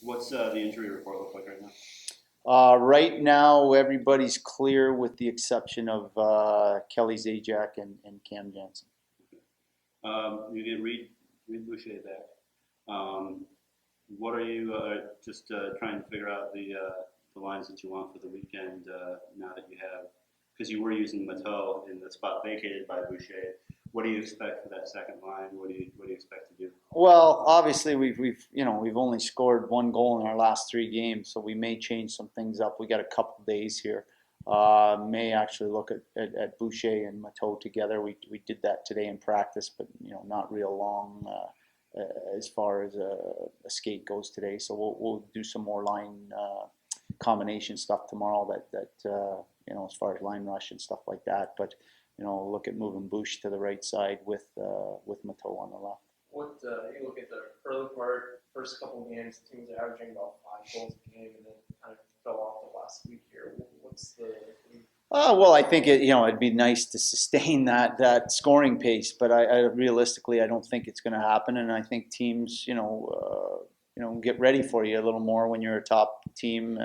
What's the injury report look like right now? Right now, everybody's clear with the exception of Kelly Zajac and Cam Jansen. You get Reed Boucher back. Um, what are you just trying to figure out the lines that you want for the weekend now that you have, because you were using Mateau in the spot vacated by Boucher. What do you expect for that second line? What do you expect to do? Well, obviously we've only scored one goal in our last three games, so we may change some things up. We got a couple days here. May actually look at Boucher and Mateau together. We did that today in practice, but not real long as far as a skate goes today. So we'll do some more line combination stuff tomorrow. As far as line rush and stuff like that. But look at moving Bush to the right side with Mateau on the left. What you look at the early part, first couple of games, the team's averaging about 5 goals a game, and then kind of fell off the last week here. What's the Well, I think it'd be nice to sustain that scoring pace, but I realistically I don't think it's going to happen, and I think teams get ready for you a little more when you're a top team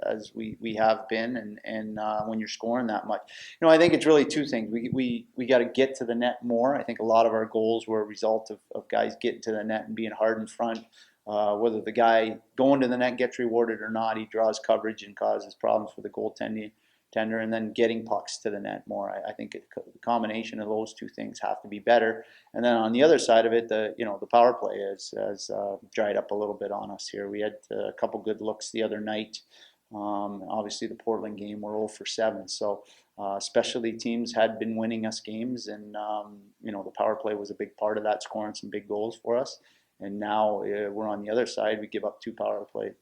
as we have been, and when you're scoring that much. I think it's really two things. We got to get to the net more. I think a lot of our goals were a result of guys getting to the net and being hard in front. Whether the guy going to the net gets rewarded or not, he draws coverage and causes problems for the goaltender, and then getting pucks to the net more. I think the combination of those two things have to be better. And then on the other side of it, the power play has dried up a little bit on us here. We had a couple good looks the other night. Obviously, the Portland game, we're 0 for 7. So specialty teams had been winning us games, and the power play was a big part of that, scoring some big goals for us. And now we're on the other side. We give up 2 power play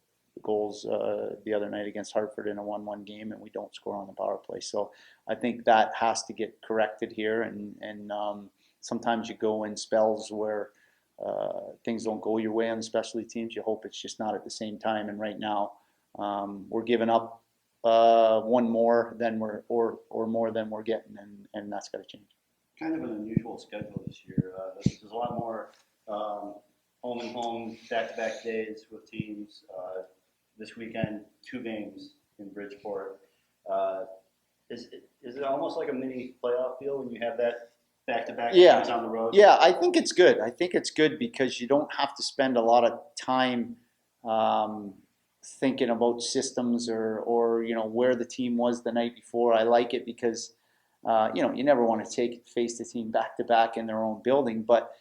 goals the other night against Hartford in a 1-1 game, and we don't score on the power play. So I think that has to get corrected here, and sometimes you go in spells where things don't go your way on the specialty teams. You hope it's just not at the same time, and right now we're giving up one more than or more than we're getting, and that's got to change. Kind of an unusual schedule this year. There's a lot more home and home, back-to-back days with teams. This weekend, 2 games in Bridgeport. Is it almost like a mini playoff feel when you have that back-to-back games on the road? Yeah, I think it's good. I think it's good because you don't have to spend a lot of time thinking about systems or where the team was the night before. I like it because you never want to face the team back-to-back in their own building, but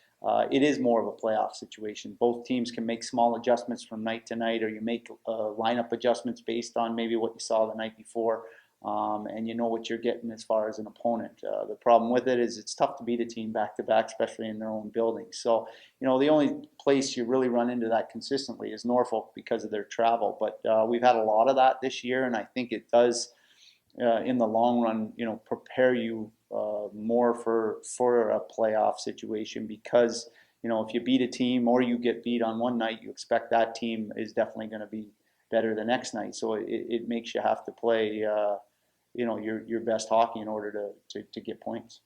it is more of a playoff situation. Both teams can make small adjustments from night to night, or you make lineup adjustments based on maybe what you saw the night before, and you know what you're getting as far as an opponent. The problem with it is it's tough to beat a team back-to-back, especially in their own building. So, the only place you really run into that consistently is Norfolk because of their travel. But we've had a lot of that this year, and I think it does, in the long run, prepare you more for a playoff situation because if you beat a team or you get beat on one night, you expect that team is definitely going to be better the next night. So it makes you have to play your best hockey in order to get points.